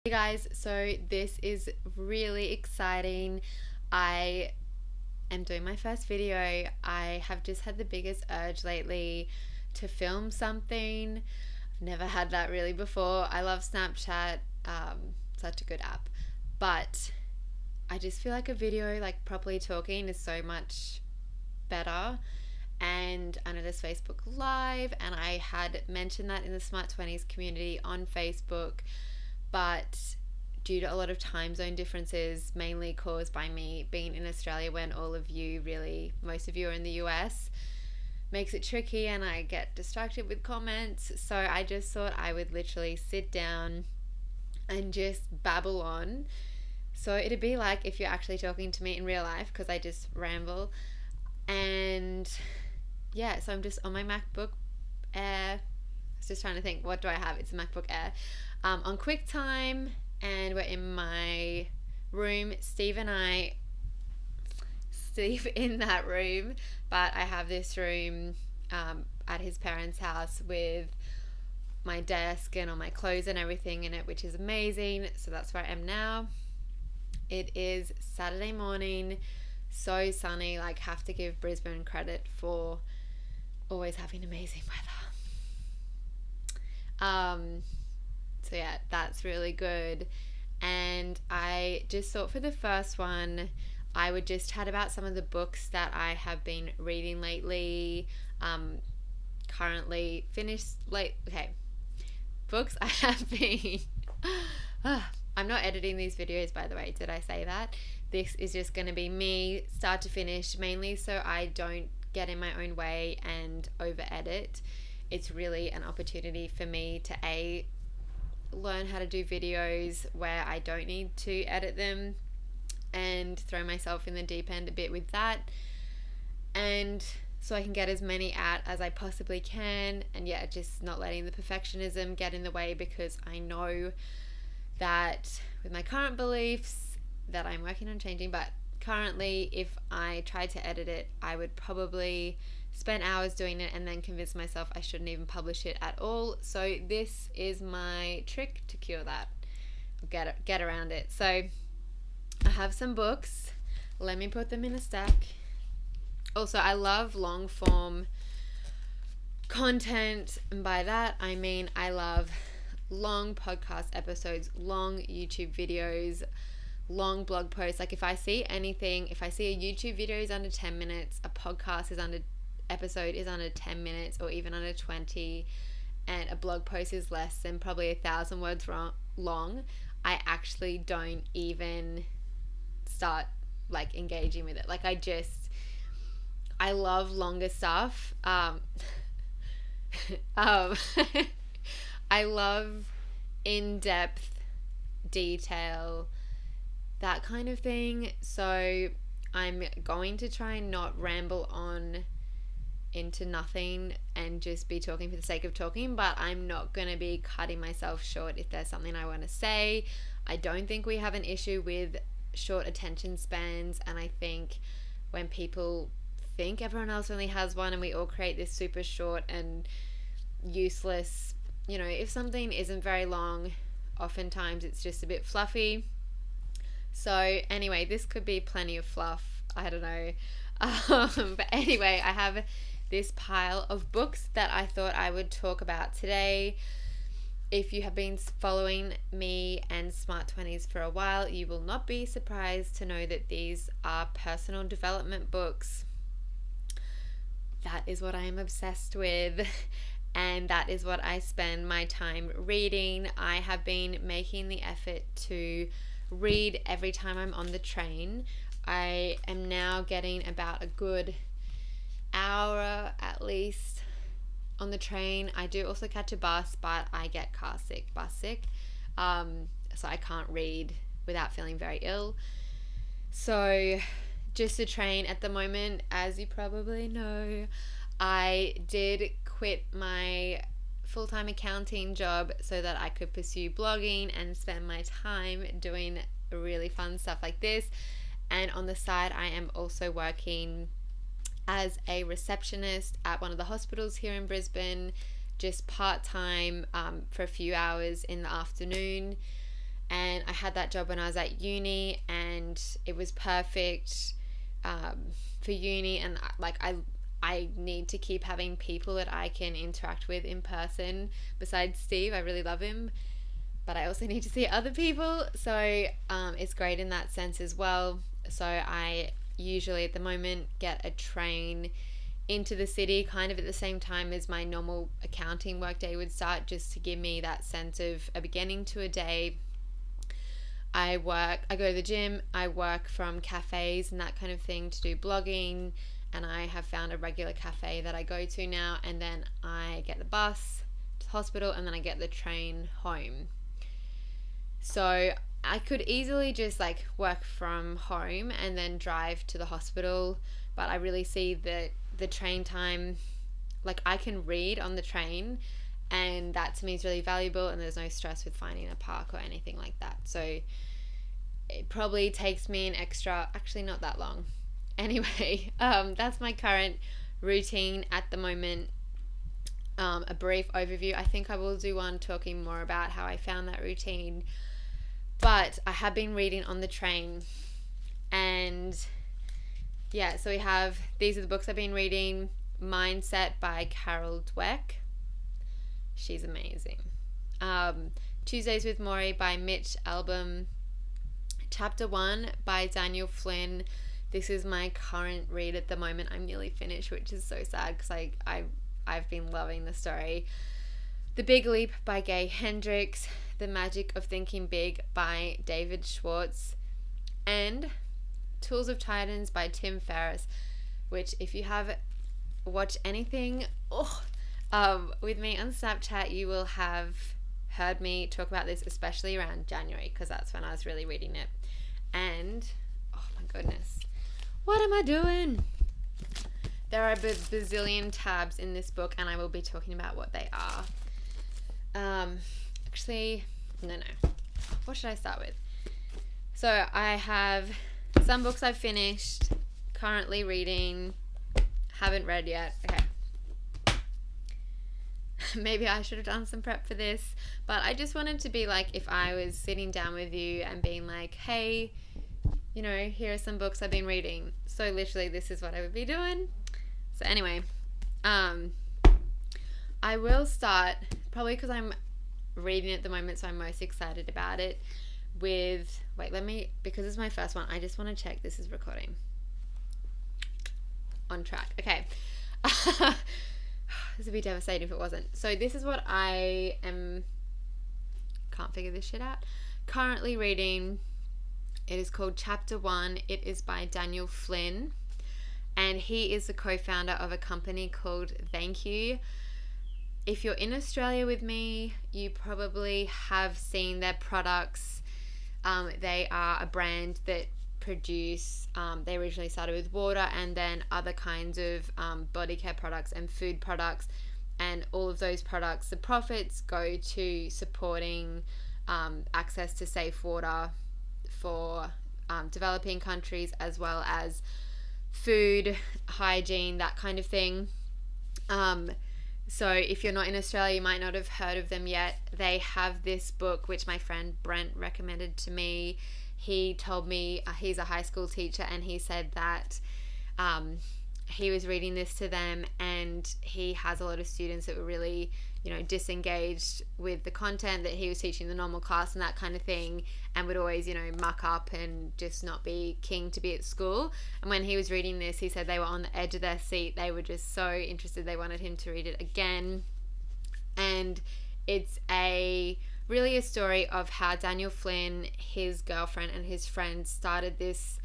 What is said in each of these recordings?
Hey guys, so this is really exciting. I am doing my first video. I have just had the biggest urge lately to film something. I've never had that really before. I love Snapchat, such a good app. But I just feel like a video, like properly talking, is so much better. And I know there's Facebook Live, and I had mentioned that in the Smart 20s community on Facebook, but due to a lot of time zone differences, mainly caused by me being in Australia when all of you, really, most of you are in the US, makes it tricky and I get distracted with comments. So I just thought I would literally sit down and just babble on. So it'd be like if you're actually talking to me in real life, because I just ramble. And yeah, so I'm just on my MacBook Air. I was just trying to think, what do I have? It's a MacBook Air. On QuickTime, and we're in my room. Steve in that room, but I have this room at his parents' house with my desk and all my clothes and everything in it, which is amazing. So that's where I am now. It is Saturday morning, so sunny. Like, have to give Brisbane credit for always having amazing weather. So yeah, that's really good. And I just thought for the first one, I would just chat about some of the books that I have been reading lately. Currently finished books I have been. I'm not editing these videos, by the way. Did I say that? This is just going to be me start to finish, mainly so I don't get in my own way and over edit. It's really an opportunity for me to learn how to do videos where I don't need to edit them and throw myself in the deep end a bit with that, and so I can get as many out as I possibly can. And yeah, just not letting the perfectionism get in the way, because I know that with my current beliefs that I'm working on changing, but currently if I tried to edit it, I would probably spend hours doing it and then convince myself I shouldn't even publish it at all. So this is my trick to cure that, get around it. So I have some books. Let me put them in a stack. Also, I love long form content, and by that I mean I love long podcast episodes, long YouTube videos, long blog posts. Like, if I see a YouTube video is under 10 minutes, a podcast episode is under 10 minutes or even under 20, and a blog post is less than probably 1,000 words long, I actually don't even start like engaging with it. Like, I love longer stuff. I love in-depth detail, that kind of thing. So I'm going to try and not ramble on into nothing and just be talking for the sake of talking, but I'm not going to be cutting myself short if there's something I want to say. I don't think we have an issue with short attention spans, and I think when people think everyone else only has one and we all create this super short and useless, if something isn't very long, oftentimes it's just a bit fluffy. So anyway, this could be plenty of fluff, I don't know. But anyway, I have this pile of books that I thought I would talk about today. If you have been following me and Smart 20s for a while, you will not be surprised to know that these are personal development books. That is what I am obsessed with, and that is what I spend my time reading. I have been making the effort to read every time I'm on the train. I am now getting about a good hour at least on the train. I do also catch a bus, but I get bus sick, so I can't read without feeling very ill. So just the train at the moment. As you probably know, I did quit my full-time accounting job so that I could pursue blogging and spend my time doing really fun stuff like this. And on the side, I am also working as a receptionist at one of the hospitals here in Brisbane, just part-time, for a few hours in the afternoon. I had that job when I was at uni, and it was perfect for uni. And like I need to keep having people that I can interact with in person. Besides Steve, I really love him, but I also need to see other people. So it's great in that sense as well. So I usually at the moment get a train into the city kind of at the same time as my normal accounting workday would start, just to give me that sense of a beginning to a day. I go to the gym, I work from cafes and that kind of thing to do blogging, and I have found a regular cafe that I go to now, and then I get the bus to the hospital, and then I get the train home. So I could easily just like work from home and then drive to the hospital, but I really see that the train time, like I can read on the train, and that to me is really valuable, and there's no stress with finding a park or anything like that. So it probably takes me an extra, actually not that long. Anyway, that's my current routine at the moment. A brief overview. I think I will do one talking more about how I found that routine. But I have been reading on the train, and yeah, so these are the books I've been reading. Mindset by Carol Dweck. She's amazing. Tuesdays with Maury by Mitch Albom. Chapter 1 by Daniel Flynn. This is my current read at the moment. I'm nearly finished, which is so sad because I've been loving the story. The Big Leap by Gay Hendricks. The Magic of Thinking Big by David Schwartz. And Tools of Titans by Tim Ferriss, which if you have watched anything with me on Snapchat, you will have heard me talk about this, especially around January, because that's when I was really reading it. And oh my goodness, what am I doing? There are a bazillion tabs in this book, and I will be talking about what they are. Actually, no. What should I start with? So I have some books I've finished, currently reading, haven't read yet. Okay. Maybe I should have done some prep for this, but I just wanted to be like, if I was sitting down with you and being like, hey, you know, here are some books I've been reading. So literally this is what I would be doing. So anyway, I will start, probably because I'm reading at the moment, so I'm most excited about it, with, because it's my first one, I just want to check this is recording. On track. Okay. This would be devastating if it wasn't. So this is what I can't figure this shit out, currently reading. It is called Chapter 1. It is by Daniel Flynn, and he is the co-founder of a company called Thank You. If you're in Australia with me, you probably have seen their products. They are a brand that produce, they originally started with water and then other kinds of body care products and food products, and all of those products, the profits go to supporting access to safe water for developing countries, as well as food, hygiene, that kind of thing. So if you're not in Australia, you might not have heard of them yet. They have this book, which my friend Brent recommended to me. He told me, he's a high school teacher, and he said that he was reading this to them, and he has a lot of students that were really, disengaged with the content that he was teaching the normal class and that kind of thing, and would always, muck up and just not be keen to be at school. And when he was reading this, he said they were on the edge of their seat. They were just so interested. They wanted him to read it again. And it's really a story of how Daniel Flynn, his girlfriend, and his friends started this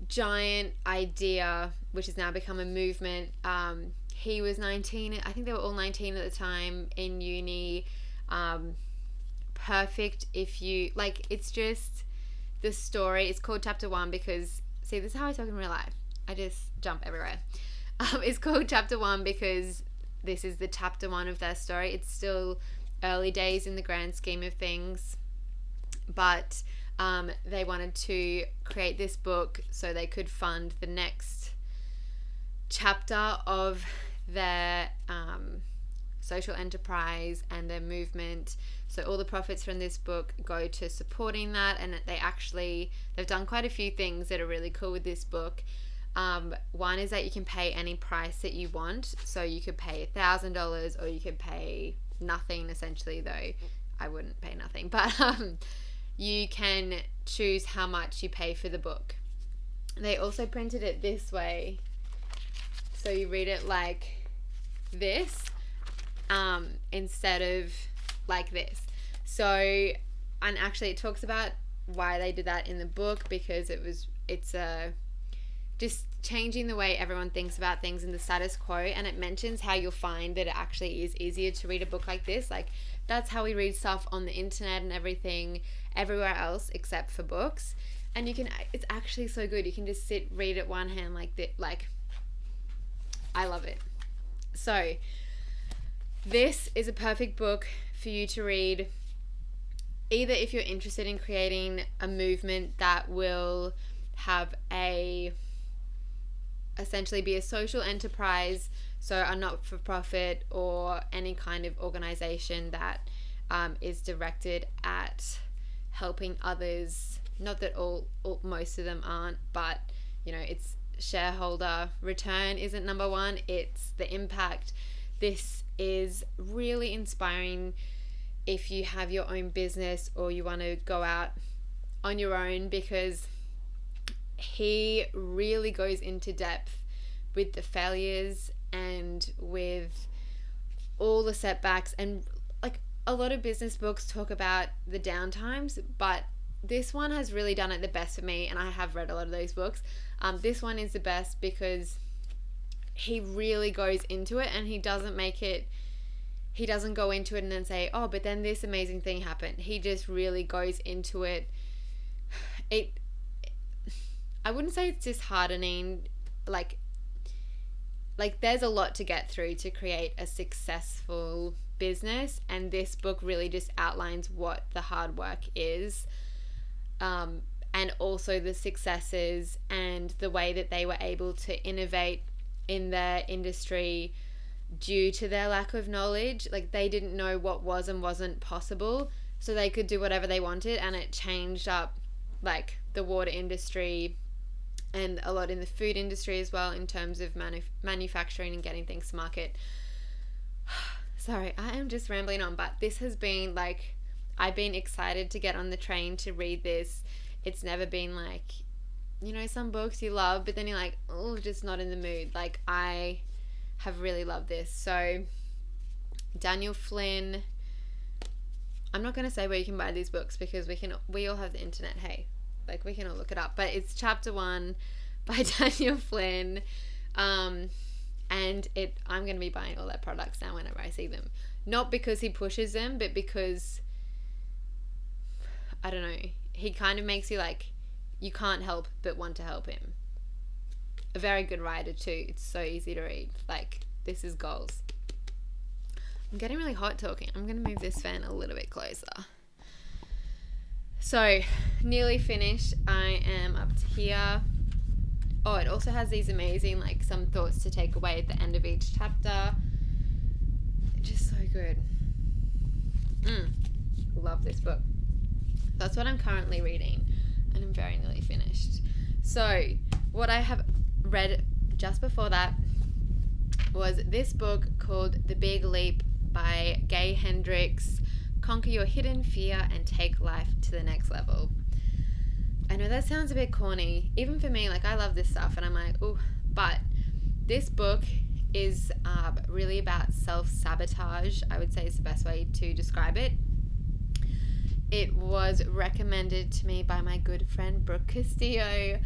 giant idea, which has now become a movement. He was 19, I think they were all 19 at the time, in uni. Perfect if you, it's just the story. It's called Chapter 1 because, see, this is how I talk in real life. I just jump everywhere. It's called Chapter 1 because this is the Chapter 1 of their story. It's still early days in the grand scheme of things, but they wanted to create this book so they could fund the next chapter of their social enterprise and their movement. So all the profits from this book go to supporting that, and they've done quite a few things that are really cool with this book. One is that you can pay any price that you want. So you could pay $1,000 or you could pay nothing, essentially, though I wouldn't pay nothing. But you can choose how much you pay for the book. They also printed it this way. So you read it like this instead of like this. So, and actually it talks about why they did that in the book, because it's just changing the way everyone thinks about things in the status quo. And it mentions how you'll find that it actually is easier to read a book like this. Like, that's how we read stuff on the internet and everything everywhere else except for books. And it's actually so good. You can just read it one hand like that. Like, I love it. So this is a perfect book for you to read, either if you're interested in creating a movement that will have essentially be a social enterprise, so a not-for-profit or any kind of organization that is directed at helping others. Not that most of them aren't, but it's shareholder return isn't number one, it's the impact. This is really inspiring if you have your own business or you want to go out on your own, because he really goes into depth with the failures and with all the setbacks. And like, a lot of business books talk about the downtimes, but this one has really done it the best for me, and I have read a lot of those books. This one is the best because he really goes into it, and he doesn't go into it and then say, oh, but then this amazing thing happened. He just really goes into it. I wouldn't say it's disheartening. Like there's a lot to get through to create a successful business, and this book really just outlines what the hard work is. And also the successes and the way that they were able to innovate in their industry due to their lack of knowledge. Like, they didn't know what was and wasn't possible, so they could do whatever they wanted, and it changed up like the water industry and a lot in the food industry as well, in terms of manufacturing and getting things to market. Sorry, I am just rambling on, but this has been like, I've been excited to get on the train to read this. It's never been like, some books you love, but then you're like, oh, just not in the mood. Like, I have really loved this. So, Daniel Flynn, I'm not going to say where you can buy these books, because we all have the internet, hey. Like, we can all look it up. But it's chapter 1 by Daniel Flynn. And I'm going to be buying all their products now whenever I see them. Not because he pushes them, but because, I don't know, he kind of makes you like, you can't help but want to help him. A very good writer too. It's so easy to read. Like, this is goals. I'm getting really hot talking. I'm going to move this fan a little bit closer. So, nearly finished. I am up to here. Oh, it also has these amazing, like, some thoughts to take away at the end of each chapter. Just so good. Love this book. That's what I'm currently reading, and I'm very nearly finished. So, what I have read just before that was this book called The Big Leap by Gay Hendricks. Conquer your hidden fear and take life to the next level. I know that sounds a bit corny, even for me. Like, I love this stuff, and I'm like, ooh, but this book is really about self-sabotage. I would say is the best way to describe it. It was recommended to me by my good friend Brooke Castillo.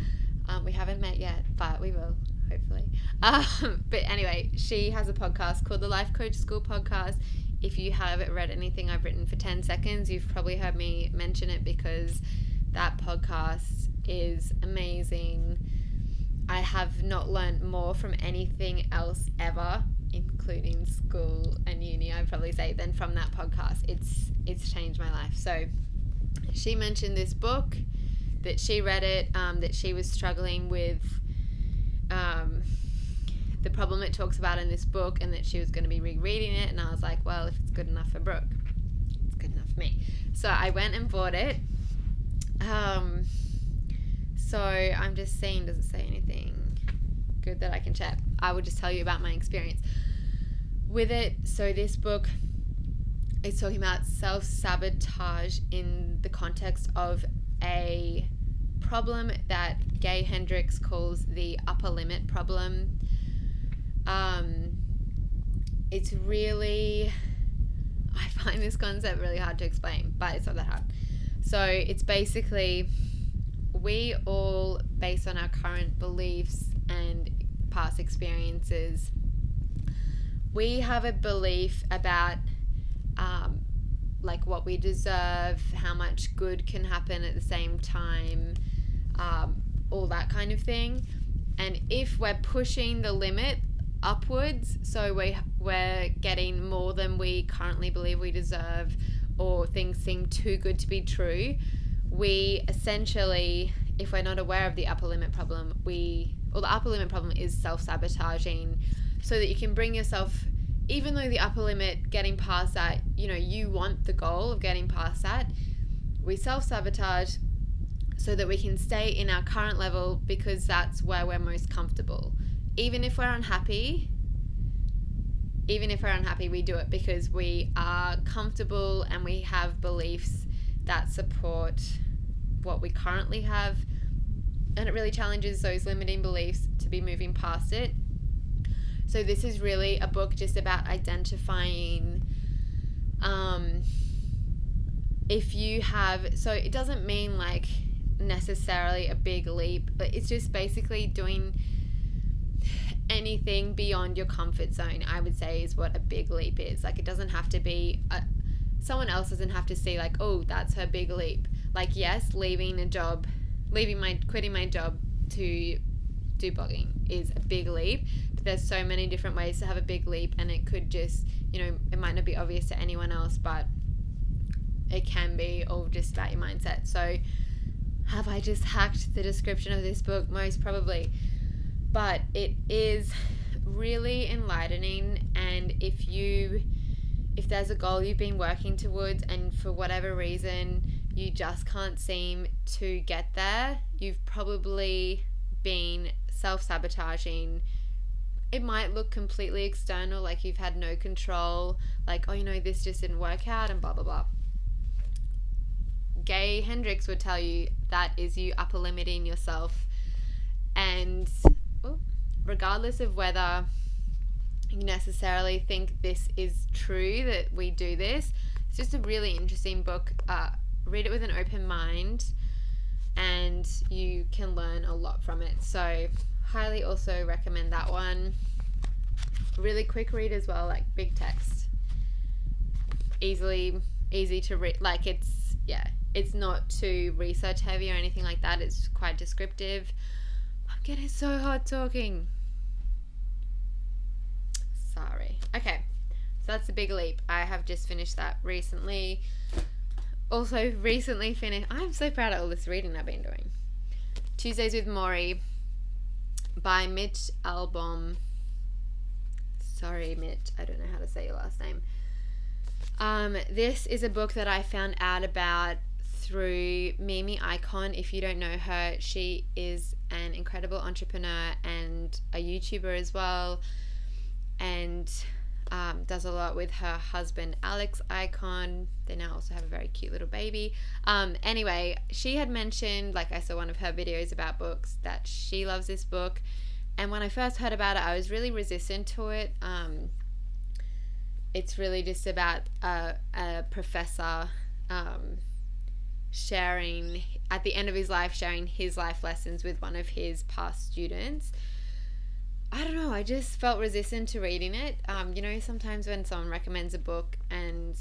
We haven't met yet, but we will, hopefully. But anyway, she has a podcast called the Life Coach School Podcast. If you have read anything I've written for 10 seconds, you've probably heard me mention it, because that podcast is amazing. I have not learned more from anything else ever, including school and uni, I'd probably say, than from that podcast. It's changed my life. So she mentioned this book, that she read it, that she was struggling with the problem it talks about in this book, and that she was going to be rereading it. And I was like, well, if it's good enough for Brooke, it's good enough for me. So I went and bought it. So I'm just seeing, does it say anything good that I can chat? I will just tell you about my experience with it. So this book is talking about self-sabotage in the context of a problem that Gay Hendricks calls the upper limit problem. It's really, I find this concept really hard to explain, but it's not that hard. So it's basically, we all, based on our current beliefs and past experiences, we have a belief about like what we deserve, how much good can happen at the same time, all that kind of thing. And if we're pushing the limit upwards, so we're getting more than we currently believe we deserve, or things seem too good to be true, we essentially, if we're not aware of the upper limit problem, the upper limit problem is self-sabotaging, so that you can bring yourself, even though the upper limit, getting past that, you want the goal of getting past that, we self-sabotage so that we can stay in our current level because that's where we're most comfortable. Even if we're unhappy, we do it because we are comfortable and we have beliefs that support what we currently have, and it really challenges those limiting beliefs to be moving past it. So this is really a book just about identifying if you have, so it doesn't mean like necessarily a big leap, but it's just basically doing anything beyond your comfort zone, I would say, is what a big leap is. Like, it doesn't have to be someone else doesn't have to see like, oh, that's her big leap. Like, yes, quitting my job to do blogging is a big leap, but there's so many different ways to have a big leap, and it could just, it might not be obvious to anyone else, but it can be all just about your mindset. So have I just hacked the description of this book? Most probably. But it is really enlightening, and if there's a goal you've been working towards and for whatever reason you just can't seem to get there, you've probably been self-sabotaging. It might look completely external, like you've had no control, like, oh, this just didn't work out and blah blah blah. Gay Hendricks would tell you that is you upper limiting yourself, and regardless of whether you necessarily think this is true, that we do this, it's just a really interesting book. Read it with an open mind and you can learn a lot from it. So highly also recommend that one. Really quick read as well, like big text. Easy to read. Like, it's not too research heavy or anything like that. It's quite descriptive. I'm getting so hot talking. Sorry. Okay, so that's a big leap. I have just finished that recently. Also recently finished, I'm so proud of all this reading I've been doing. Tuesdays with Maury by Mitch Albom. Sorry, Mitch, I don't know how to say your last name. This is a book that I found out about through Mimi Icon. If you don't know her, she is an incredible entrepreneur and a YouTuber as well, and does a lot with her husband Alex Icon. They now also have a very cute little baby. Anyway, she had mentioned, like, I saw one of her videos about books, that she loves this book, and when I first heard about it, I was really resistant to it. It's really just about a professor sharing, at the end of his life, sharing his life lessons with one of his past students. I don't know, I just felt resistant to reading it. Sometimes when someone recommends a book and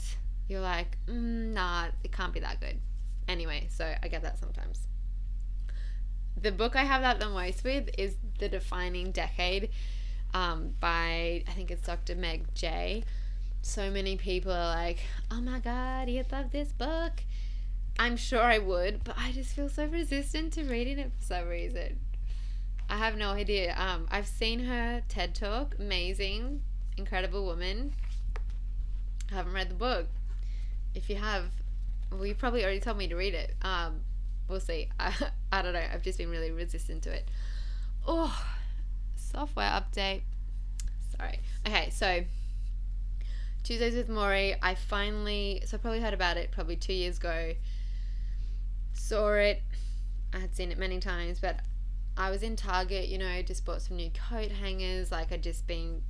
you're like, nah, it can't be that good. Anyway, so I get that sometimes. The book I have that the most with is The Defining Decade by, I think it's Dr. Meg J. So many people are like, oh my god, you'd love this book. I'm sure I would, but I just feel so resistant to reading it for some reason. I have no idea. I've seen her TED Talk. Amazing. Incredible woman. I haven't read the book. If you have, Well, you probably already told me to read it. We'll see. I don't know. I've just been really resistant to it. Oh, software update. Sorry. Okay, so Tuesdays with Maury. I probably heard about it probably 2 years ago. Saw it. I had seen it many times, but I was in Target, just bought some new coat hangers. Like, I'd just been,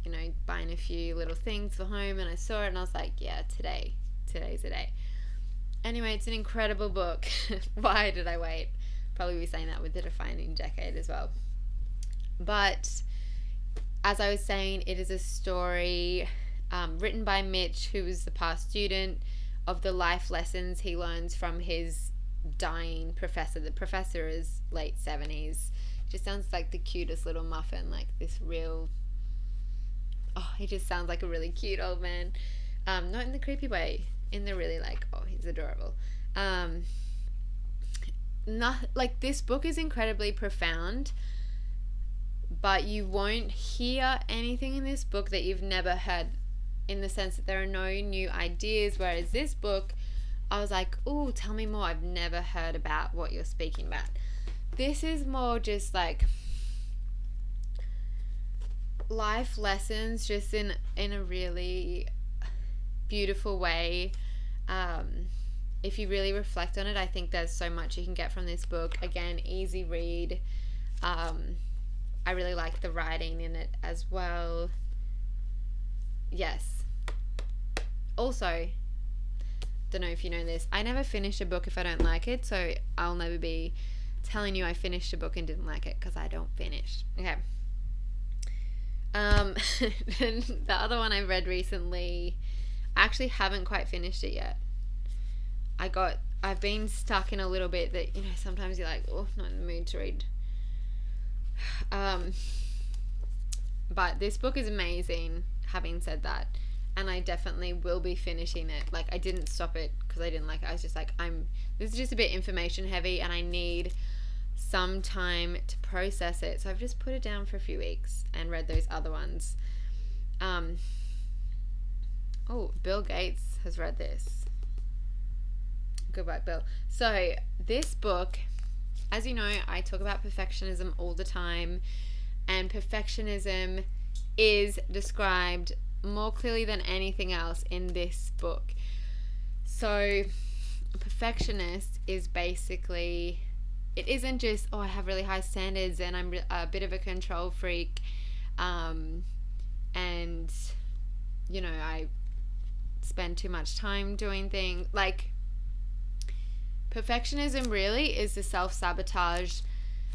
buying a few little things for home, and I saw it and I was like, yeah, today's the day. Anyway, it's an incredible book. Why did I wait? Probably be saying that with the defining decade as well. But as I was saying, it is a story written by Mitch, who was the past student, of the life lessons he learns from his dying professor. The professor is late 70s. Just sounds like the cutest little muffin, like this real... Oh, he just sounds like a really cute old man. Not in the creepy way, in the really like, oh, he's adorable. Not like, this book is incredibly profound, but you won't hear anything in this book that you've never heard, in the sense that there are no new ideas, whereas this book, I was like, oh, tell me more. I've never heard about what you're speaking about. This is more just like life lessons, just in a really beautiful way. If you really reflect on it, I think there's so much you can get from this book. Again, easy read. I really like the writing in it as well. Yes. Also, don't know if you know this, I never finish a book if I don't like it, so I'll never be telling you I finished a book and didn't like it, because I don't finish. Okay. The other one I read recently, I actually haven't quite finished it yet. I've been stuck in a little bit that, sometimes you're like, oh, not in the mood to read. But this book is amazing, having said that, and I definitely will be finishing it. Like, I didn't stop it because I didn't like it. I was just like, this is just a bit information heavy and I need some time to process it. So I've just put it down for a few weeks and read those other ones. Bill Gates has read this. Goodbye, Bill. So this book, as you know, I talk about perfectionism all the time, and perfectionism is described more clearly than anything else in this book. So a perfectionist is basically, it isn't just, I have really high standards and I'm a bit of a control freak, and I spend too much time doing things. Like, perfectionism really is the self-sabotage,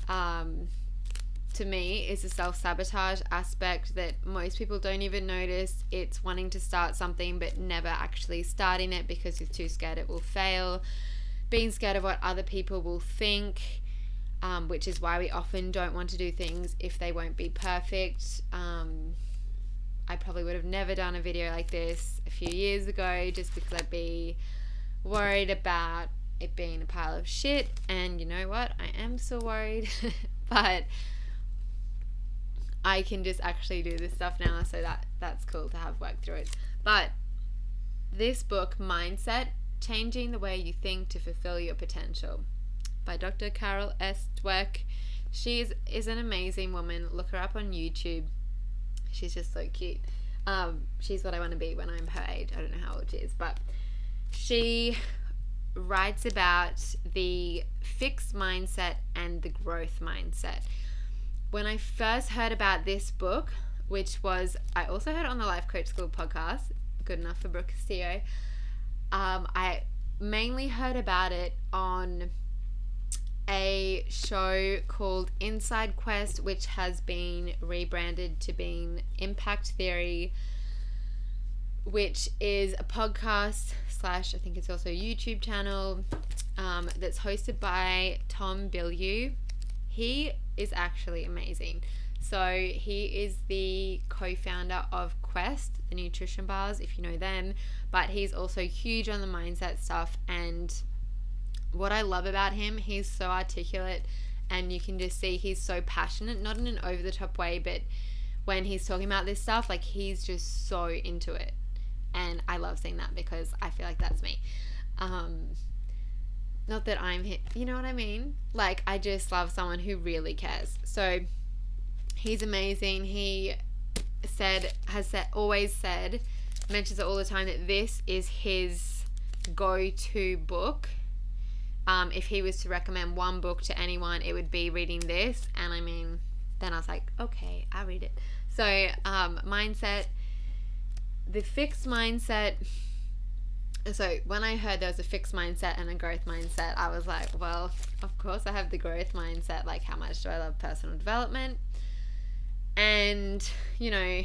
to me, is the self-sabotage aspect that most people don't even notice. It's wanting to start something but never actually starting it because you're too scared it will fail, being scared of what other people will think, which is why we often don't want to do things if they won't be perfect. I probably would have never done a video like this a few years ago, just because I'd be worried about it being a pile of shit, and you know what, I am still worried but I can just actually do this stuff now, so that's cool to have worked through it. But this book, Mindset, Changing the Way You Think to Fulfill Your Potential, by Dr. Carol S. Dweck. She is an amazing woman. Look her up on YouTube. She's just so cute. She's what I want to be when I'm her age. I don't know how old she is, but she writes about the fixed mindset and the growth mindset. When I first heard about this book, which was, I also heard it on the Life Coach School podcast, Good Enough for Brooke Castillo, I mainly heard about it on a show called Inside Quest, which has been rebranded to being Impact Theory, which is a podcast / I think it's also a YouTube channel, that's hosted by Tom Bilyeu. He is actually amazing. So he is the co-founder of Quest, the nutrition bars, if you know them, but he's also huge on the mindset stuff. And what I love about him, he's so articulate, and you can just see he's so passionate, not in an over-the-top way, but when he's talking about this stuff, like, he's just so into it. And I love seeing that because I feel like that's me. not that I'm, you know what I mean? Like, I just love someone who really cares. So he's amazing. He always said, mentions it all the time, that this is his go-to book. If he was to recommend one book to anyone, it would be reading this. And I mean, then I was like, okay, I'll read it. So mindset, the fixed mindset. So when I heard there was a fixed mindset and a growth mindset, I was like, well, of course I have the growth mindset. Like, how much do I love personal development? And, you know,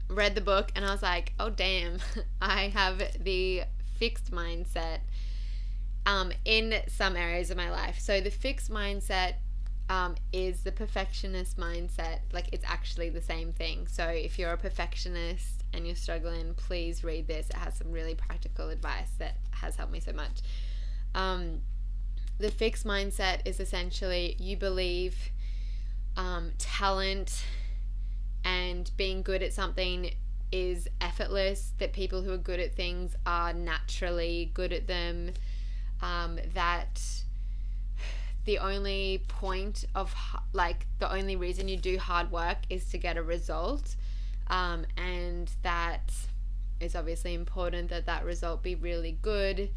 read the book and I was like, oh damn, I have the fixed mindset in some areas of my life. So the fixed mindset is the perfectionist mindset. Like, it's actually the same thing. So if you're a perfectionist and you're struggling, please read this. It has some really practical advice that has helped me so much. The fixed mindset is essentially you believe talent and being good at something is effortless, that people who are good at things are naturally good at them, that the only point of, like, the only reason you do hard work is to get a result, and that is obviously important that that result be really good.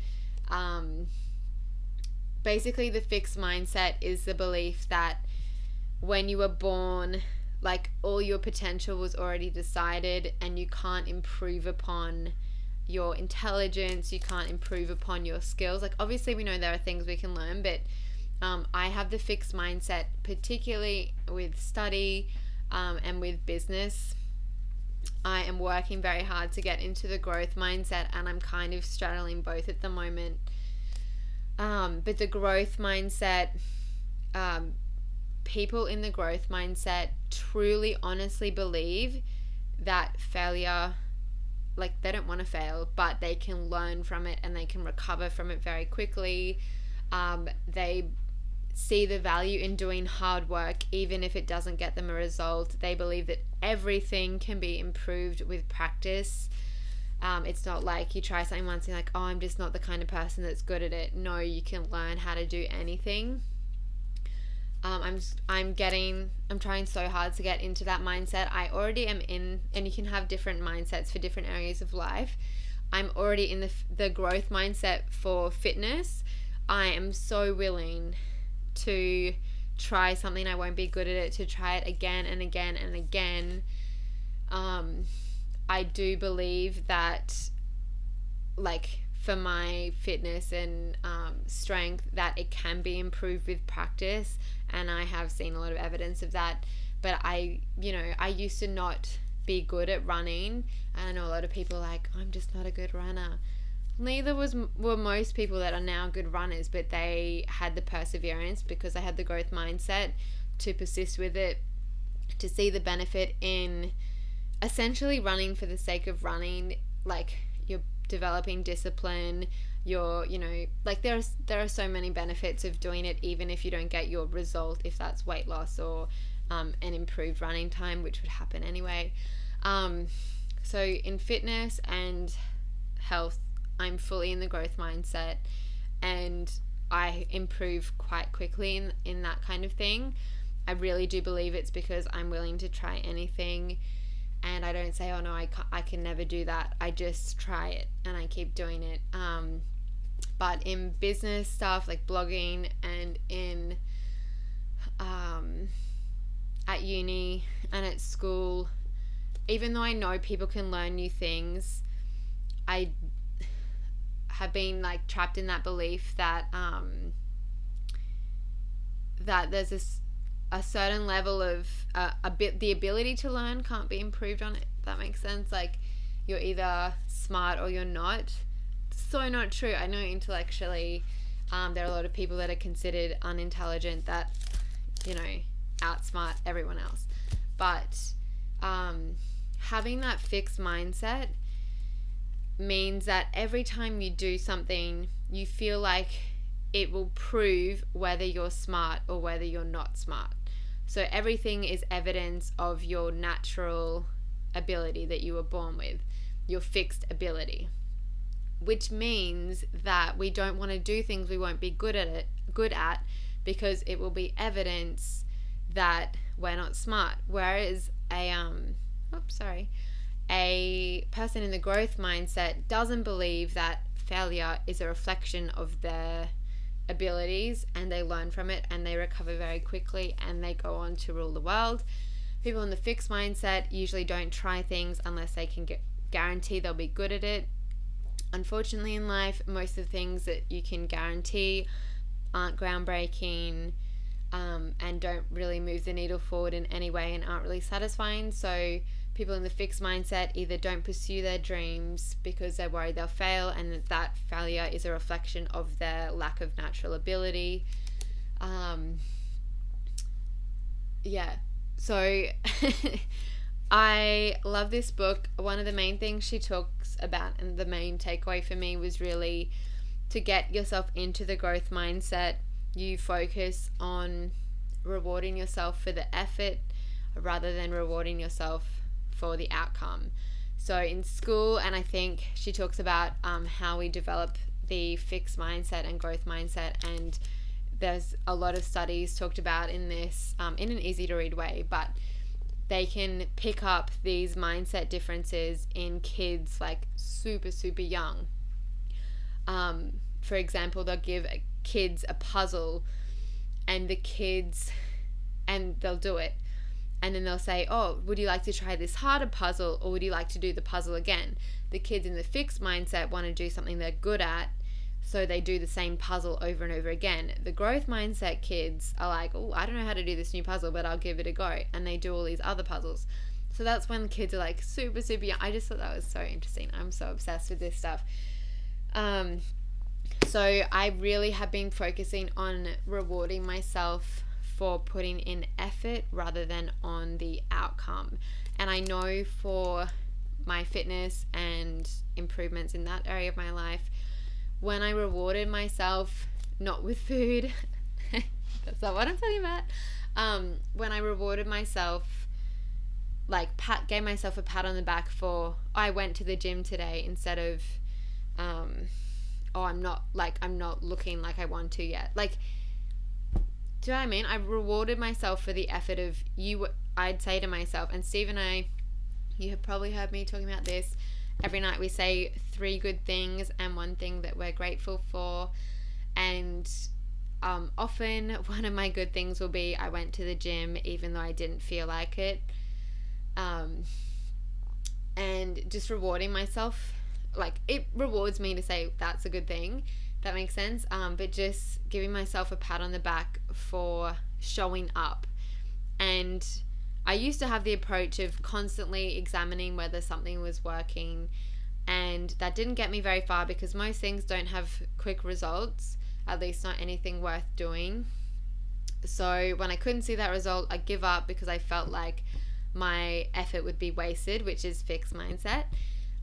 Basically, the fixed mindset is the belief that when you were born, like, all your potential was already decided and you can't improve upon your intelligence, you can't improve upon your skills. Like, obviously we know there are things we can learn, but I have the fixed mindset, particularly with study and with business. I am working very hard to get into the growth mindset, and I'm kind of straddling both at the moment. But the growth mindset, people in the growth mindset truly honestly believe that failure, like, they don't want to fail, but they can learn from it and they can recover from it very quickly. They see the value in doing hard work even if it doesn't get them a result. They believe that everything can be improved with practice. It's not like you try something once and you're like, oh, I'm just not the kind of person that's good at it. No, you can learn how to do anything. I'm trying so hard to get into that mindset. I already am in, and you can have different mindsets for different areas of life. I'm already in the growth mindset for fitness. I am so willing to try something I won't be good at it, to try it again and again and again. I do believe that, like, for my fitness and strength, that it can be improved with practice, and I have seen a lot of evidence of that. But I used to not be good at running, and I know a lot of people are like, I'm just not a good runner. Neither were most people that are now good runners, but they had the perseverance because they had the growth mindset to persist with it, to see the benefit in essentially running for the sake of running. Like, you're developing discipline, you're, like, there are so many benefits of doing it, even if you don't get your result, if that's weight loss or an improved running time, which would happen anyway. So in fitness and health, I'm fully in the growth mindset, and I improve quite quickly in that kind of thing. I really do believe it's because I'm willing to try anything, and I don't say, oh no, I can never do that. I just try it and I keep doing it. But in business stuff like blogging and in at uni and at school, even though I know people can learn new things, I have been, like, trapped in that belief that that there's a certain level of the ability to learn can't be improved on it. If that makes sense. Like, you're either smart or you're not. So not true. I know intellectually there are a lot of people that are considered unintelligent that, outsmart everyone else. But having that fixed mindset means that every time you do something, you feel like it will prove whether you're smart or whether you're not smart. So everything is evidence of your natural ability that you were born with, your fixed ability. which means that we don't want to do things we won't be good at because it will be evidence that we're not smart. Whereas a person in the growth mindset doesn't believe that failure is a reflection of their abilities, and they learn from it and they recover very quickly and they go on to rule the world. People in the fixed mindset usually don't try things unless they can guarantee they'll be good at it. Unfortunately, in life, most of the things that you can guarantee aren't groundbreaking, and don't really move the needle forward in any way and aren't really satisfying. So people in the fixed mindset either don't pursue their dreams because they're worried they'll fail, and that failure is a reflection of their lack of natural ability. So I love this book. One of the main things she talks about, and the main takeaway for me, was really to get yourself into the growth mindset. You focus on rewarding yourself for the effort rather than rewarding yourself for the outcome. So in school, and I think she talks about how we develop the fixed mindset and growth mindset, and there's a lot of studies talked about in this in an easy to read way, but they can pick up these mindset differences in kids like super young. For example, they'll give kids a puzzle and they'll do it, and then they'll say, oh, would you like to try this harder puzzle, or would you like to do the puzzle again? The kids in the fixed mindset want to do something they're good at, so they do the same puzzle over and over again. The growth mindset kids are like, oh, I don't know how to do this new puzzle, but I'll give it a go, and they do all these other puzzles. So that's when kids are like super young. I just thought that was so interesting. I'm so obsessed with this stuff. So I really have been focusing on rewarding myself for putting in effort rather than on the outcome. And I know for my fitness and improvements in that area of my life, when I rewarded myself, not with food, that's not what I'm talking about. When I rewarded myself, like gave myself a pat on the back for, I went to the gym today, instead of, I'm not looking like I want to yet. Like, do you know what I mean? I rewarded myself for the effort of I'd say to myself, and Steve and I, you have probably heard me talking about this, every night we say 3 good things and 1 thing that we're grateful for. And often one of my good things will be I went to the gym even though I didn't feel like it. And just rewarding myself, like, it rewards me to say that's a good thing. That makes sense. But just giving myself a pat on the back for showing up. And I used to have the approach of constantly examining whether something was working, and that didn't get me very far because most things don't have quick results, at least not anything worth doing. So when I couldn't see that result, I'd give up because I felt like my effort would be wasted, which is fixed mindset.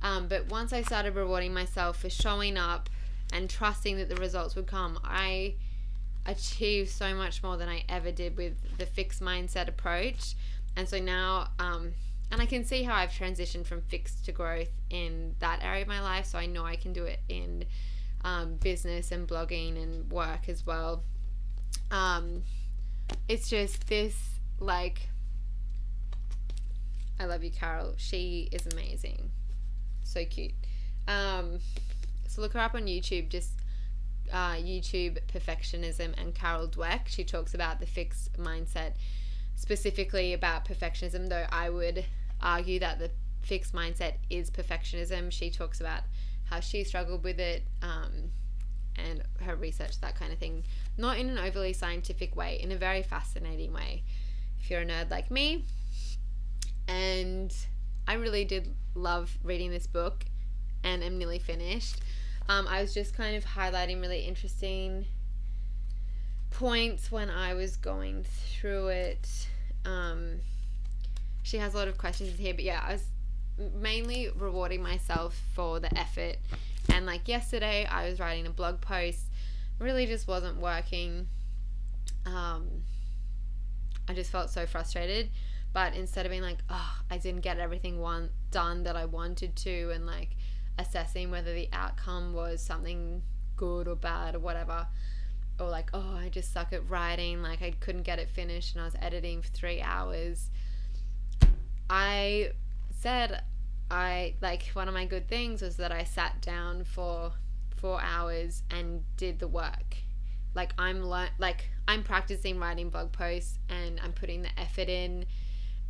But once I started rewarding myself for showing up and trusting that the results would come, I achieved so much more than I ever did with the fixed mindset approach. And so now, and I can see how I've transitioned from fixed to growth in that area of my life. So I know I can do it in business and blogging and work as well. It's just this, like, I love you, Carol. She is amazing. So cute. So look her up on YouTube, just YouTube Perfectionism and Carol Dweck. She talks about the fixed mindset, specifically about perfectionism, though I would argue that the fixed mindset is perfectionism. She talks about how she struggled with it, and her research, that kind of thing. Not in an overly scientific way, in a very fascinating way, if you're a nerd like me. And I really did love reading this book, and am nearly finished. I was just kind of highlighting really interesting points when I was going through it. She has a lot of questions here, but yeah, I was mainly rewarding myself for the effort. And like yesterday, I was writing a blog post, really just wasn't working. I just felt so frustrated. But instead of being like, oh, I didn't get everything done that I wanted to, and like assessing whether the outcome was something good or bad or whatever, or like, oh, I just suck at writing, like I couldn't get it finished and I was editing for 3 hours. I said one of my good things was that I sat down for 4 hours and did the work. Like I'm practicing writing blog posts and I'm putting the effort in,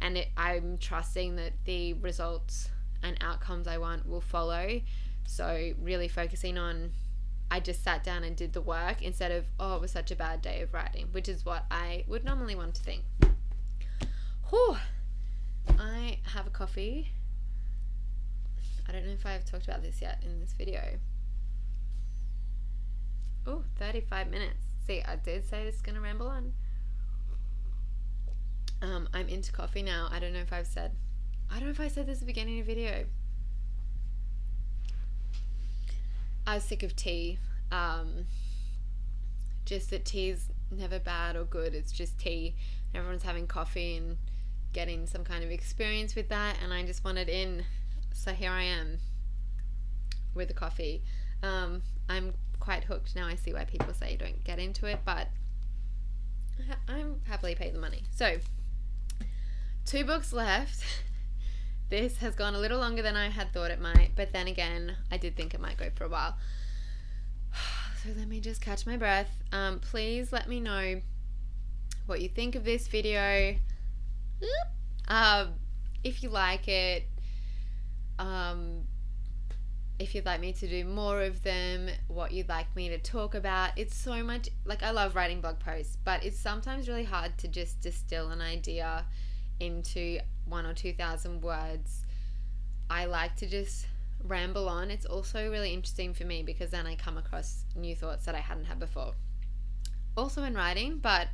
and I'm trusting that the results and outcomes I want will follow. So really focusing on, I just sat down and did the work instead of, oh, it was such a bad day of writing, which is what I would normally want to think. Whew. I have a coffee. I don't know if I've talked about this yet in this video. Oh, 35 minutes. See, I did say this is going to ramble on. I'm into coffee now. I don't know if I said this at the beginning of the video. I was sick of tea. Just that tea's never bad or good. It's just tea. Everyone's having coffee and getting some kind of experience with that, and I just wanted in. So here I am with the coffee. I'm quite hooked now. I see why people say don't get into it, but I'm happily paid the money. So 2 books left. This has gone a little longer than I had thought it might, but then again, I did think it might go for a while. So let me just catch my breath. Please let me know what you think of this video. If you like it, if you'd like me to do more of them, what you'd like me to talk about. It's so much, like, I love writing blog posts, but it's sometimes really hard to just distill an idea into 1,000 or 2,000 words. I like to just ramble on. It's also really interesting for me because then I come across new thoughts that I hadn't had before. Also in writing, but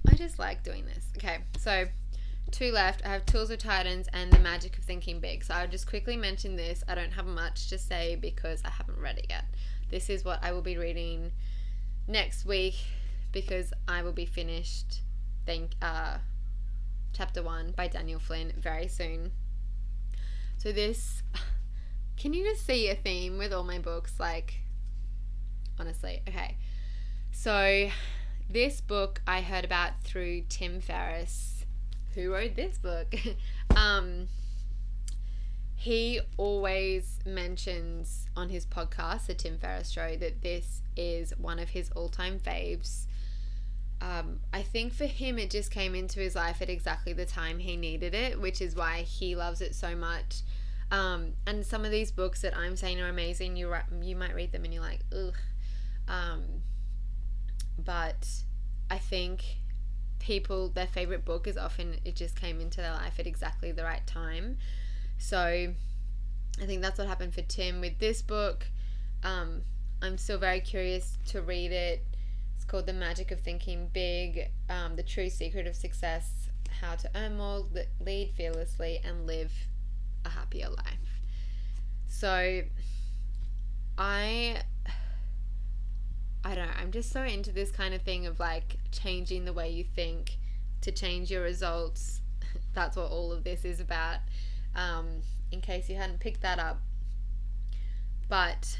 I just like doing this. Okay, so 2 left. I have Tools of Titans and The Magic of Thinking Big. So I'll just quickly mention this. I don't have much to say because I haven't read it yet. This is what I will be reading next week because I will be finished chapter 1 by Daniel Flynn very soon. So this, can you just see a theme with all my books? Like, honestly. Okay, so this book I heard about through Tim Ferriss, who wrote this book. He always mentions on his podcast, The Tim Ferriss Show, that this is one of his all-time faves. I think for him it just came into his life at exactly the time he needed it, which is why he loves it so much. And some of these books that I'm saying are amazing, you might read them and you're like, ugh. But I think people, their favorite book is often, it just came into their life at exactly the right time. So I think that's what happened for Tim with this book. I'm still very curious to read it. It's called The Magic of Thinking Big, The True Secret of Success, How to Earn More, Lead Fearlessly, and Live a Happier Life. So I don't know, I'm just so into this kind of thing of like changing the way you think to change your results. That's what all of this is about, in case you hadn't picked that up. But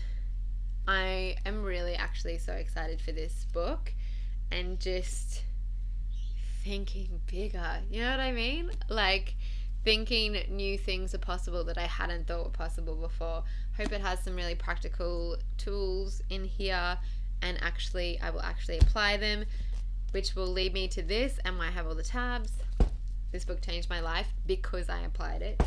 I am really actually so excited for this book and just thinking bigger, you know what I mean? Like thinking new things are possible that I hadn't thought were possible before. Hope it has some really practical tools in here, and actually I will actually apply them, which will lead me to this and why I have all the tabs. This book changed my life because I applied it.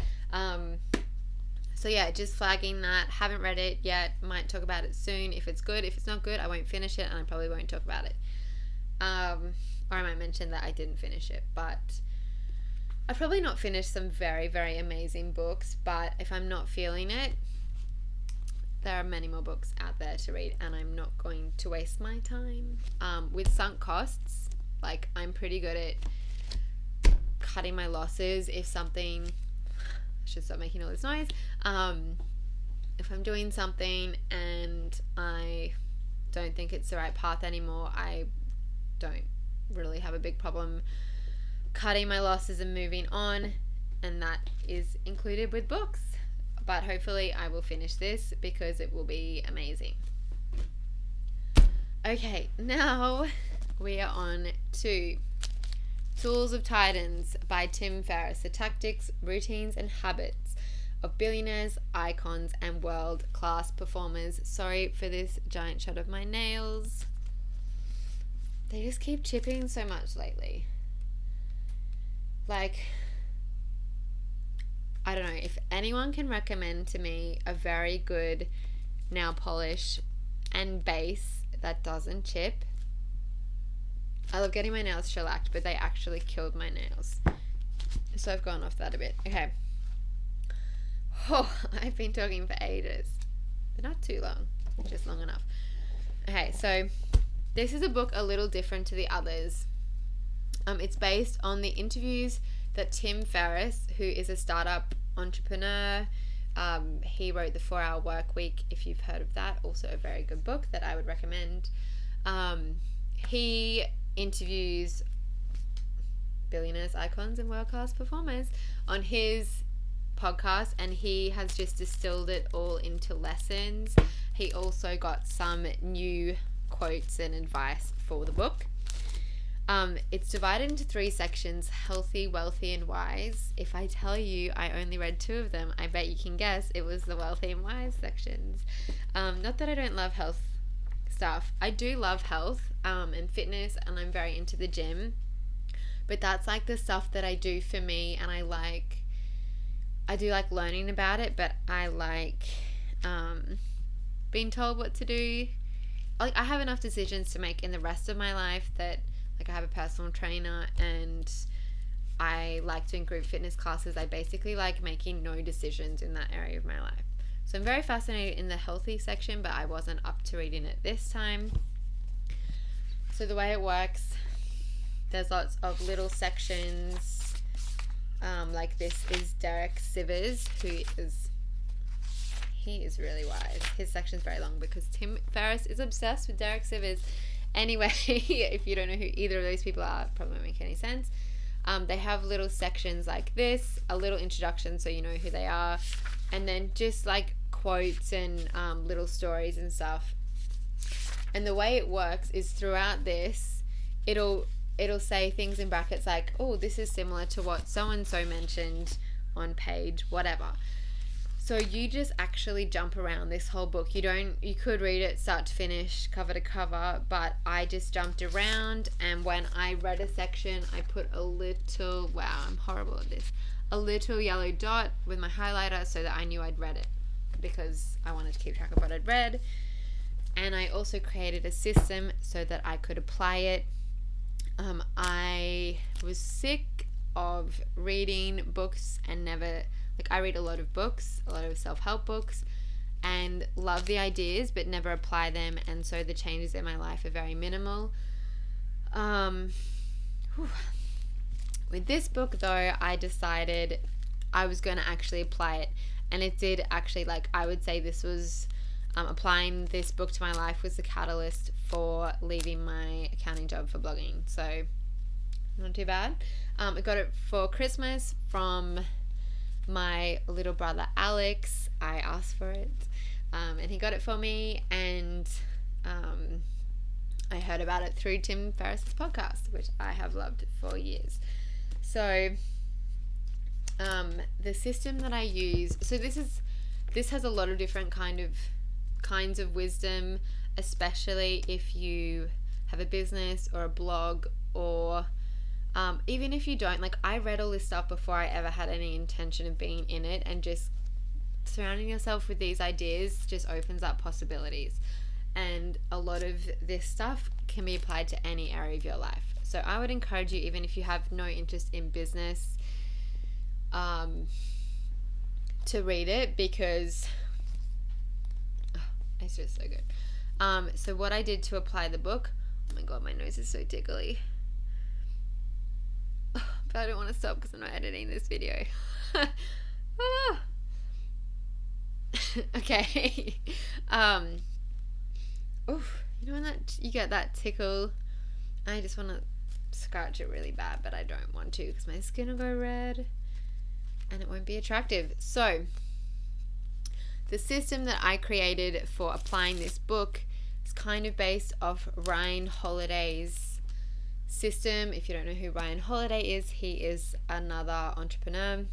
So yeah, just flagging that. Haven't read it yet. Might talk about it soon if it's good. If it's not good, I won't finish it and I probably won't talk about it. Or I might mention that I didn't finish it. But I've probably not finished some very, very amazing books. But if I'm not feeling it, there are many more books out there to read and I'm not going to waste my time. With sunk costs, like I'm pretty good at cutting my losses if something... I should stop making all this noise. If I'm doing something and I don't think it's the right path anymore, I don't really have a big problem cutting my losses and moving on, and that is included with books. but hopefully I will finish this because it will be amazing. Okay, now we are on to Tools of Titans by Tim Ferriss, the tactics, routines, and habits of billionaires, icons, and world-class performers. Sorry for this giant shot of my nails. They just keep chipping so much lately. Like, I don't know, if anyone can recommend to me a very good nail polish and base that doesn't chip. I love getting my nails shellacked, but they actually killed my nails. So I've gone off that a bit. Okay. Oh, I've been talking for ages. But not too long. Just long enough. Okay, so this is a book a little different to the others. It's based on the interviews that Tim Ferriss, who is a startup entrepreneur, he wrote The 4-Hour Workweek, if you've heard of that. Also a very good book that I would recommend. He interviews billionaires, icons, and world-class performers on his podcast, and he has just distilled it all into lessons. He also got some new quotes and advice for the book. It's divided into 3 sections: healthy, wealthy, and wise. If I tell you I only read 2 of them, I bet you can guess it was the wealthy and wise sections. Not that I don't love health stuff. I do love health and fitness, and I'm very into the gym, but that's like the stuff that I do for me, and I do like learning about it, but I like being told what to do. Like, I have enough decisions to make in the rest of my life that, like, I have a personal trainer and I like doing group fitness classes. I basically like making no decisions in that area of my life. So I'm very fascinated in the healthy section, but I wasn't up to reading it this time. So the way it works, there's lots of little sections. Like, this is Derek Sivers, he is really wise. His section's very long because Tim Ferriss is obsessed with Derek Sivers. Anyway, if you don't know who either of those people are, it probably won't make any sense. They have little sections like this, a little introduction so you know who they are, and then just like quotes and little stories and stuff. And the way it works is throughout this, it'll say things in brackets like, oh, this is similar to what so-and-so mentioned on page whatever. So you just actually jump around this whole book. You could read it start to finish, cover to cover, but I just jumped around, and when I read a section, I put a little, wow, I'm horrible at this, a little yellow dot with my highlighter so that I knew I'd read it, because I wanted to keep track of what I'd read. And I also created a system so that I could apply it. I was sick of reading books and never, like, I read a lot of books, a lot of self-help books, and love the ideas but never apply them, and so the changes in my life are very minimal. With this book though, I decided I was going to actually apply it, and it did actually, like, I would say this was applying this book to my life was the catalyst for leaving my accounting job for blogging. So not too bad. I got it for Christmas from my little brother Alex. I asked for it, and he got it for me, and I heard about it through Tim Ferriss's podcast, which I have loved for years. So the system that I use, so this has a lot of different kinds of wisdom, especially if you have a business or a blog, or even if you don't. Like, I read all this stuff before I ever had any intention of being in it, and just surrounding yourself with these ideas just opens up possibilities, and a lot of this stuff can be applied to any area of your life. So I would encourage you, even if you have no interest in business, to read it, because it's just so good. So what I did to apply the book, oh my god, my nose is so tickly, but I don't want to stop because I'm not editing this video. Okay. Oof, you know when that you get that tickle, I just want to scratch it really bad, but I don't want to because my skin will go red and it won't be attractive. So the system that I created for applying this book is kind of based off Ryan Holiday's system. If you don't know who Ryan Holiday is, he is another entrepreneur.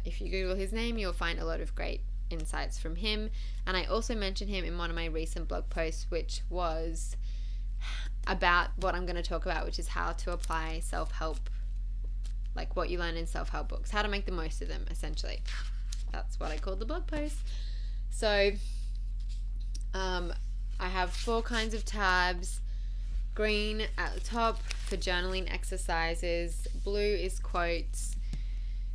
If you Google his name, you'll find a lot of great insights from him. And I also mentioned him in one of my recent blog posts, which was about what I'm going to talk about, which is how to apply self-help, like what you learn in self-help books, how to make the most of them, essentially. That's what I called the blog post. So I have 4 kinds of tabs. Green at the top for journaling exercises. Blue is quotes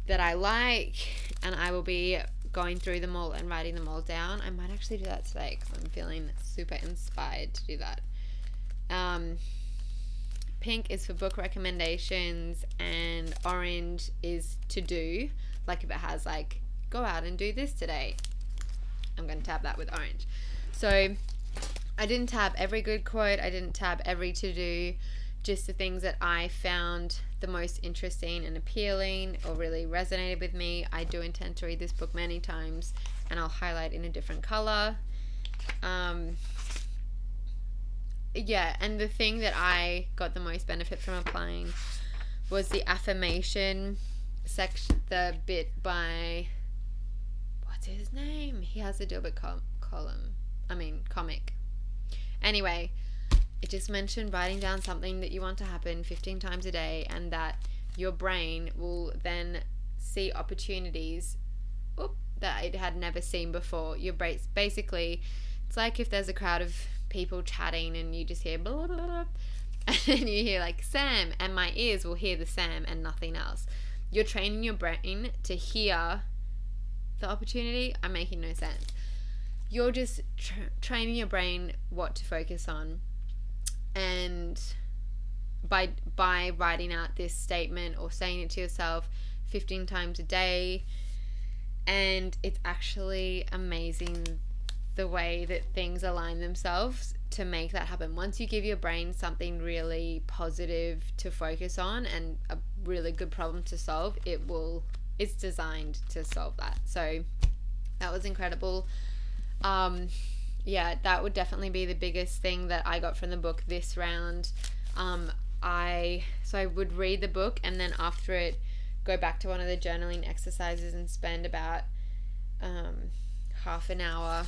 that I like, and I will be going through them all and writing them all down. I might actually do that today because I'm feeling super inspired to do that. Pink is for book recommendations, and orange is to do, like if it has like go out and do this today, I'm going to tab that with orange. So I didn't tab every good quote, I didn't tab every to do, just the things that I found the most interesting and appealing or really resonated with me. I do intend to read this book many times, and I'll highlight in a different color. Yeah, and the thing that I got the most benefit from applying was the affirmation section, the bit by, what's his name? He has a Dilbert comic. Anyway, it just mentioned writing down something that you want to happen 15 times a day, and that your brain will then see opportunities that it had never seen before. Your brain, basically, it's like if there's a crowd of people chatting and you just hear blah, blah, blah, and then you hear like Sam, and my ears will hear the Sam and nothing else. You're training your brain to hear the opportunity. I'm making no sense. You're just training your brain what to focus on, and by writing out this statement or saying it to yourself 15 times a day. And it's actually amazing the way that things align themselves to make that happen. Once you give your brain something really positive to focus on and a really good problem to solve, it's designed to solve that. So that was incredible. Yeah, that would definitely be the biggest thing that I got from the book this round. I would read the book, and then after it, go back to one of the journaling exercises and spend about half an hour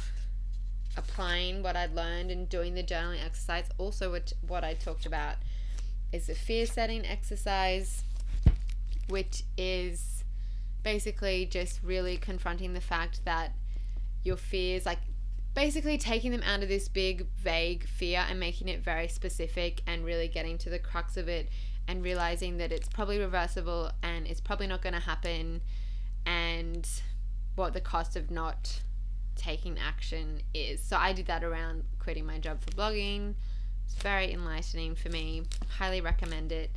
applying what I'd learned and doing the journaling exercise. Also, what I talked about is the fear setting exercise, which is basically just really confronting the fact that your fears, like basically taking them out of this big vague fear and making it very specific and really getting to the crux of it and realizing that it's probably reversible and it's probably not going to happen, and what the cost of not taking action is. So I did that around quitting my job for blogging. It's very enlightening for me. Highly recommend it.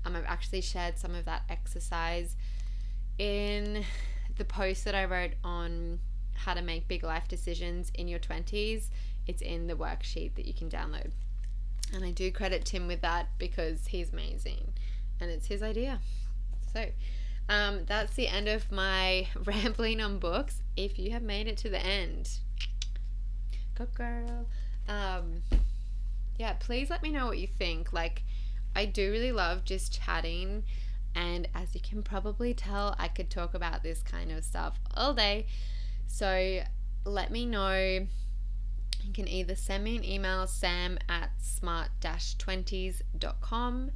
I've actually shared some of that exercise in the post that I wrote on how to make big life decisions in your 20s. It's in the worksheet that you can download. And I do credit Tim with that because he's amazing and it's his idea. So that's the end of my rambling on books. If you have made it to the end, go girl. Yeah, please let me know what you think. Like, I do really love just chatting, and as you can probably tell, I could talk about this kind of stuff all day. So let me know. You can either send me an email, sam@smart-20s.com.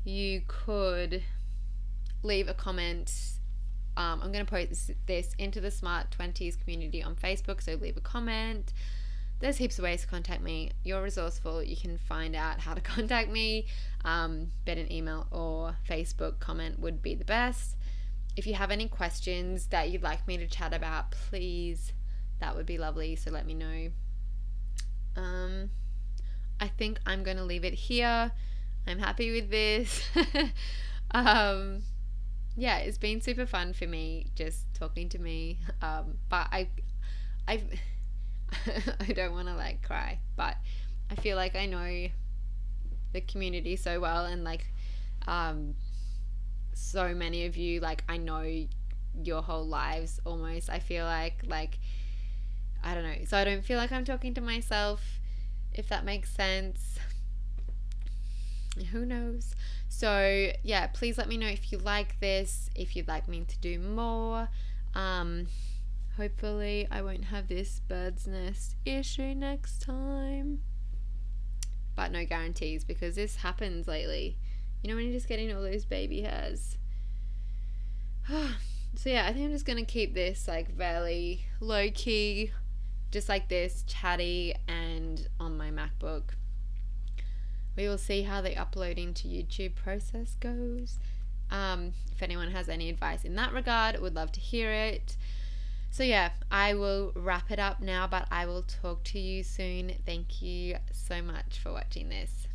You could leave a comment. I'm going to post this into the Smart 20s community on Facebook, so leave a comment. There's heaps of ways to contact me. You're resourceful. You can find out how to contact me. But an email or Facebook comment would be the best. If you have any questions that you'd like me to chat about, please, that would be lovely. So let me know. I think I'm going to leave it here. I'm happy with this. Yeah, it's been super fun for me just talking to me. But I don't want to like cry, but I feel like I know the community so well, and like so many of you, like I know your whole lives almost. I feel like I don't know. So I don't feel like I'm talking to myself, if that makes sense. Who knows? So yeah, please let me know if you like this, if you'd like me to do more. Hopefully I won't have this bird's nest issue next time, but no guarantees because this happens lately. You know, when you're just getting all those baby hairs. So yeah, I think I'm just gonna keep this like fairly low key, just like this, chatty, and on my MacBook. We will see how the uploading to YouTube process goes. If anyone has any advice in that regard, would love to hear it. So yeah, I will wrap it up now, but I will talk to you soon. Thank you so much for watching this.